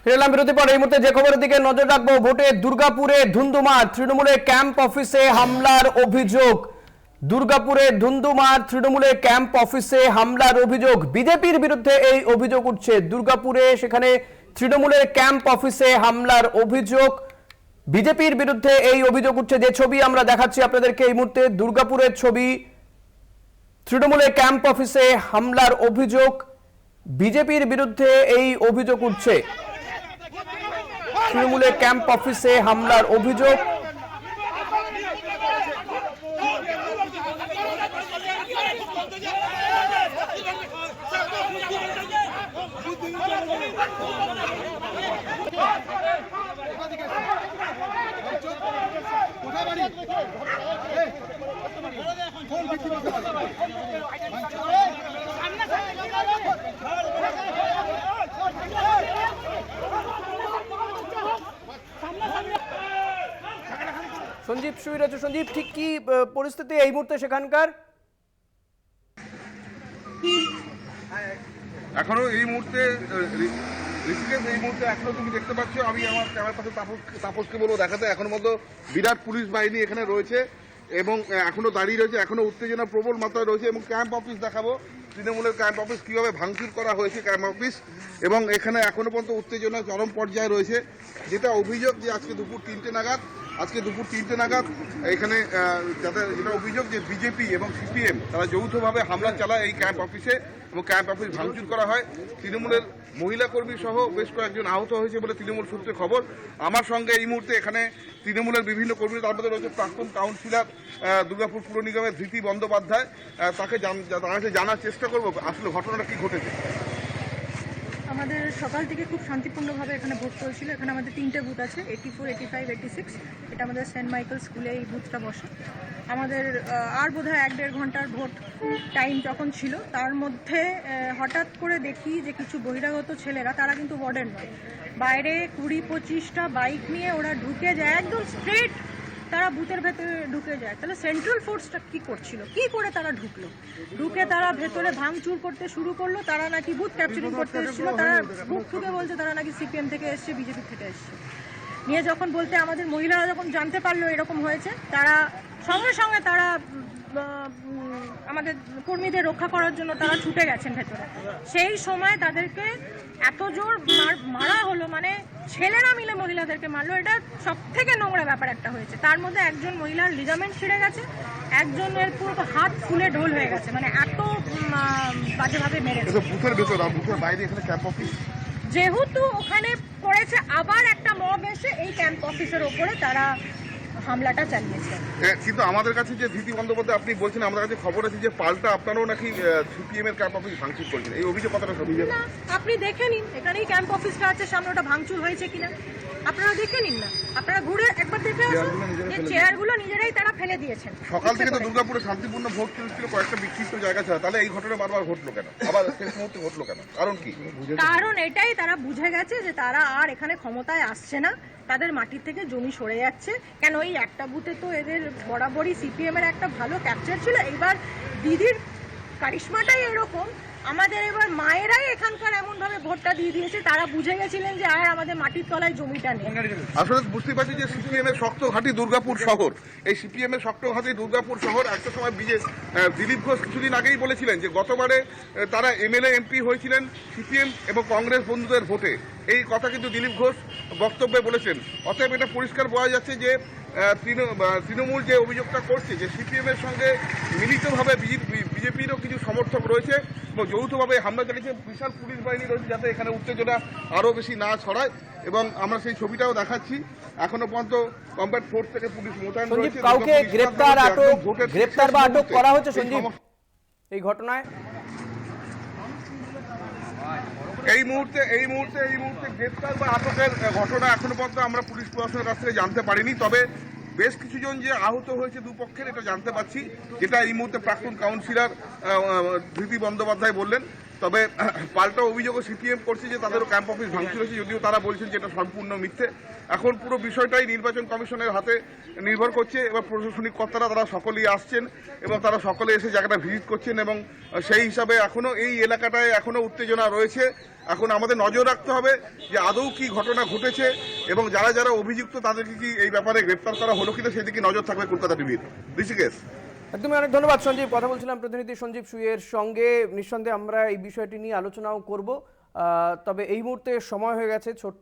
ফিরলাম বিরতি পর। এই মুহূর্তে যে খবরের দিকে নজর রাখবো, ভোটে দুর্গাপুরে ধুন্ধুমার, তৃণমূলের ক্যাম্প অফিসে হামলার অভিযোগ। দুর্গাপুরে ধুন্ধুমার, তৃণমূলের ক্যাম্প অফিসে হামলার অভিযোগ। বিজেপির বিরুদ্ধে এই অভিযোগ উঠছে। দুর্গাপুরে সেখানে তৃণমূলের ক্যাম্প অফিসে হামলার অভিযোগ, বিজেপির বিরুদ্ধে এই অভিযোগ উঠছে। যে ছবি আমরা দেখাচ্ছি আপনাদেরকে এই মুহূর্তে, দুর্গাপুরের ছবি, তৃণমূলের ক্যাম্প অফিসে হামলার অভিযোগ, বিজেপির বিরুদ্ধে এই অভিযোগ উঠছে। তৃণমূলের ক্যাম্প অফিসে হামলার অভিযোগ। সঞ্জীব শুয়ে আছে। সঞ্জীব, ঠিক কি পরিস্থিতি এই মুহূর্তে সেখানকার? এখনো এই মুহূর্তে ঋষিকেশ, এই মুহূর্তে এখনো তুমি দেখতে পাচ্ছ, আমি আমার ক্যামেরার পাশে তাপসকে বলবো দেখাতে, এখনো মতো বিরাট পুলিশ বাহিনী এখানে রয়েছে এবং এখনো দাঁড়িয়ে রয়েছে, এখনো উত্তেজনা প্রবল মাত্রায় রয়েছে। এবং ক্যাম্প অফিস দেখাবো, তৃণমূলের ক্যাম্প অফিস কিভাবে ভাঙচুর করা হয়েছে ক্যাম্প অফিস, এবং এখানে এখনো পর্যন্ত উত্তেজনা চরম পর্যায়ে রয়েছে। যেটা অভিযোগ যে আজকে দুপুর তিনটে নাগাদ এখানে যেটা অভিযোগ যে বিজেপি এবং সিপিএম তারা যৌথভাবে হামলা চালায় এই ক্যাম্প অফিসে এবং ক্যাম্প অফিস ভাঙচুর করা হয়। তৃণমূলের মহিলা কর্মী সহ বেশ কয়েকজন আহত হয়েছে বলে তৃণমূল সূত্রে খবর। আমার সঙ্গে এই মুহূর্তে এখানে তৃণমূলের বিভিন্ন কর্মী, তার মধ্যে রয়েছে প্রাক্তন কাউন্সিলর দুর্গাপুর পুর নিগমের ধৃতি বন্দ্যোপাধ্যায়। তাকে জানার চেষ্টা করবো আসলে ঘটনাটা কি ঘটেছে। আমাদের সকাল থেকে খুব শান্তিপূর্ণভাবে এখানে ভোট চলছিল। এখানে আমাদের 3টে বুথ আছে, 84, 85, 86। এটা আমাদের সেন্ট মাইকেল স্কুলে এই বুথটা বসে। আমাদের আর বোধহয় 1-1.5 ঘন্টার ভোট টাইম যখন ছিল, তার মধ্যে হঠাৎ করে দেখি যে কিছু বহিরাগত ছেলেরা, তারা কিন্তু ওয়ার্ডের নয়, বাইরে 20-25টা বাইক নিয়ে ওরা ঢুকে যায়, একদম স্ট্রেট তারা বুথের ভেতরে ঢুকে যায়। তাহলে সেন্ট্রাল ফোর্সটা কি করছিল, কি করে তারা ঢুকে তারা ভেতরে ভাঙচুর করতে শুরু করলো। তারা নাকি বুথ ক্যাপচারিং করতে এসেছিল, তারা বুক ঠুকে বলছে তারা নাকি সিপিএম থেকে এসছে, বিজেপি থেকে এসছে। নিয়ে যখন বলতে আমাদের মহিলারা যখন জানতে পারলো এরকম হয়েছে, তারা সঙ্গে সঙ্গে তারা আমাদের কর্মীদের রক্ষা করার জন্য তারা ছুটে গেছেন ভেতরে। সেই সময় তাদেরকে এত জোর মারা হলো, মানে ছেলেরা মিলে মহিলাদেরকে মারলো। এটা সব থেকে নোংরা ব্যাপার একটা হয়েছে। তার মধ্যে একজন মহিলার লিগামেন্ট ছিঁড়ে গেছে, একজনের পুরো হাত ফুলে ঢোল হয়ে গেছে, মানে এত বাজেভাবে মেরে গেছে। যেহেতু ওখানে করেছে, আবার একটা মব এসে এই ক্যাম্প অফিসের ওপরে তারা হামলাটা চালিয়েছে। কিন্তু আমাদের কাছে যে ধৃতি বন্দ্যোপাধ্যায় আপনি বলছেন, আমাদের কাছে খবর আছে যে পাল্টা আপনারাও নাকি সিপিএম এর ক্যাম্প অফিস ভাঙচুর করেছেন, এই অভিযোগ কতটা সত্যি? না, আপনি দেখে নিন, এখানেই ক্যাম্প অফিসটা আছে সামনে, ওটা ভাঙচুর হয়েছে কিনা আপনারা দেখে নিন না। আপনারা ঘুরে একবার দেখে আসুন যে চেয়ারগুলো নিজেরাই তারা ফেলে দিয়েছেন। সকাল থেকে তো দুর্গাপুরে শান্তিপূর্ণ ভোট চলছিল কয়েকটা বিক্ষিপ্ত জায়গা ছাড়া, তাহলে এই ঘটনা বারবার ঘটলো কেন, আবার শেষ মুহূর্তে ঘটলো কেন? কারণ কি? কারণ এটাই, তারা বুঝে গেছে যে তারা আর এখানে ক্ষমতায় আসছে না, তাদের মাটির থেকে জমি সরে যাচ্ছে। কেন এই একটা বুথে তো এদের বরাবরই সিপিএম এর একটা ভালো ক্যাপচার ছিল। এইবার দিদির কারিশমাটাই এরকম, আমাদের এবার মায়েরাই এখানকার এমন ভাবে ভোটটা দিয়ে দিয়েছে, তারা বুঝে গেছিলেন যে আর আমাদের মাটির তলায় জমিটা নেই। আসলে বুঝতে পারছি যে সিপিএম এর শক্ত ঘাঁটি দুর্গাপুর শহর, এই সিপিএম এর শক্ত ঘাঁটি দুর্গাপুর শহর। একটা সময় দিলীপ ঘোষ কিছুদিন আগেই বলেছিলেন যে গতবারে তারা এমএলএ এমপি হয়েছিলেন সিপিএম এবং কংগ্রেস বন্ধুদের ভোটে, এই কথা কিন্তু দিলীপ ঘোষ বক্তব্যে বলেছেন। অতএব এটা পরিষ্কার বোঝা যাচ্ছে যে তৃণমূল যে অভিযোগটা করছে যে সিপিএম এর সঙ্গে মিলিতভাবে বিজেপিরও কিছু সমর্থক রয়েছে এবং যৌথভাবে হামলা চালিয়েছে। বিশাল পুলিশ বাহিনী রয়েছে যাতে এখানে উত্তেজনা আরো বেশি না ছড়ায়, এবং আমরা সেই ছবিটাও দেখাচ্ছি। এখনো পর্যন্ত কমব্যাট ফোর্স থেকে পুলিশ মোতায়েন রয়েছে। কাউকে গ্রেপ্তার বা আটক করা হয়েছে সঞ্জীব এই ঘটনায়? এই মুহূর্তে গ্রেপ্তার বা আটকের ঘটনা এখনো পর্যন্ত আমরা পুলিশ প্রশাসনের কাছ থেকে জানতে পারিনি। তবে বেশ কিছুজন যে আহত হয়েছে দুপক্ষের, এটা জানতে পারছি, যেটা এই মুহূর্তে প্রাক্তন কাউন্সিলর ধৃতি বন্দ্যোপাধ্যায় বললেন। তবে পাল্টা অভিযোগও সিপিএম করছে যে তাদেরও ক্যাম্প অফিস ভাঙচুর হয়েছে, যদিও তারা বলছেন যে এটা সম্পূর্ণ মিথ্যে। এখন পুরো বিষয়টাই নির্বাচন কমিশনের হাতে নির্ভর করছে। এবার প্রশাসনিক কর্তারা তারা সকলেই আসছেন এবং তারা সকলে এসে জায়গাটা ভিজিট করছেন এবং সেই হিসাবে এখনো এই এলাকাটায় এখনো উত্তেজনা রয়েছে। এখন আমাদের নজর রাখতে হবে যে আদৌ কি ঘটনা ঘটেছে এবং যারা যারা অভিযুক্ত তাদেরকে কি এই ব্যাপারে গ্রেপ্তার করা হলো কিনা সেদিকে নজর থাকবে কলকাতা টিভির। ঋষিকেশ। একদমই, অনেক ধন্যবাদ সঞ্জীব। কথা বলছিলাম প্রতিনিধি সঞ্জীব সুইয়ের সঙ্গে। নিঃসন্দেহে আমরা এই বিষয়টি নিয়ে আলোচনাও করব, তবে এই মুহূর্তে সময় হয়ে গেছে ছোট্ট